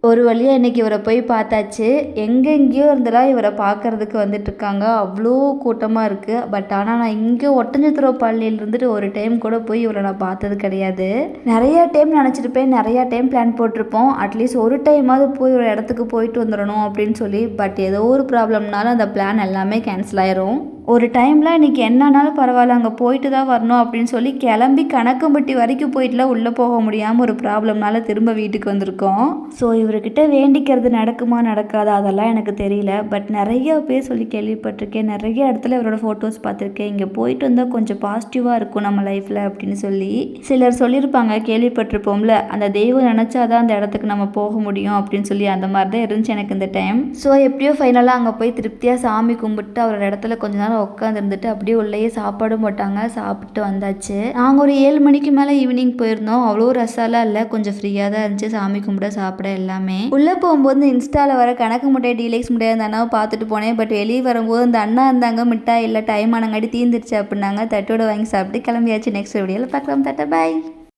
ஒரு வழியா இன்னைக்கு இவரை போய் பார்த்தாச்சு. எங்கெங்கேயோ இருந்தெல்லாம் இவரை பார்க்கறதுக்கு வந்துட்டுருக்காங்க. அவ்வளோ கூட்டமாக இருக்குது. பட் ஆனால் நான் இங்கே ஒட்டஞ்சத்திரம் பள்ளியில் இருந்துட்டு ஒரு டைம் கூட போய் இவரை நான் பார்த்தது கிடையாது. நிறையா டைம் நினச்சிருப்பேன், நிறையா டைம் பிளான் போட்டிருப்போம். அட்லீஸ்ட் ஒரு டைமாவது போய் ஒரு இடத்துக்கு போயிட்டு வந்துடணும் அப்படின்னு சொல்லி. பட் ஏதோ ஒரு ப்ராப்ளம்னால அந்த பிளான் எல்லாமே கேன்சல் ஆயிரும். ஒரு டைமில் இன்றைக்கி என்னன்னாலும் பரவாயில்ல அங்கே போயிட்டு தான் வரணும் அப்படின்னு சொல்லி கிளம்பி கணக்கம்பட்டி வரைக்கும் போயிட்டுலாம் உள்ளே போக முடியாமல் ஒரு ப்ராப்ளம்னால திரும்ப வீட்டுக்கு வந்திருக்கோம். ஸோ இவர்கிட்ட வேண்டிக்கிறது நடக்குமா நடக்காதா அதெல்லாம் எனக்கு தெரியல. பட் நிறைய பேர் சொல்லி கேள்விப்பட்டிருக்கேன். நிறைய இடத்துல இவரோட ஃபோட்டோஸ் பார்த்துருக்கேன். இங்கே போயிட்டு வந்தால் கொஞ்சம் பாசிட்டிவாக இருக்கும் நம்ம லைஃப்பில் அப்படின்னு சொல்லி சிலர் சொல்லியிருப்பாங்க, கேள்விப்பட்டிருப்போம்ல. அந்த தெய்வம் நினச்சாதான் அந்த இடத்துக்கு நம்ம போக முடியும் அப்படின்னு சொல்லி அந்த மாதிரி தான் இருந்துச்சு எனக்கு இந்த டைம். ஸோ எப்படியோ ஃபைனலாக அங்கே போய் திருப்தியாக சாமி கும்பிட்டு அவரோட இடத்துல கொஞ்ச நேரம் உட்காந்துருந்துட்டு அப்படியே உள்ளேயே சாப்பாடும் போட்டாங்க. சாப்பிட்டு வந்தாச்சு. நாங்கள் ஒரு 7 மணிக்கு மேலே ஈவினிங் போயிருந்தோம். அவ்வளோ ரசாலாம் இல்லை, கொஞ்சம் ஃப்ரீயாக தான் இருந்துச்சு. சாமி கும்பிட சாப்பிட எல்லாமே. உள்ளே போகும்போது இன்ஸ்டாவில் வர கணக்கு முட்டாய் டீலக்ஸ் முட்டாய் அந்த அண்ணாவை பார்த்துட்டு போனேன். பட் வெளியே வரும்போது அந்த அண்ணா இருந்தாங்க, மிட்டாய் இல்லை டைம் ஆனங்காட்டி தீர்ந்துருச்சு அப்படின்னாங்க. தட்டோட வாங்கி சாப்பிட்டு கிளம்பியாச்சு. நெக்ஸ்ட் வீடியோவில் பார்க்கலாம். டாட்டா பாய்.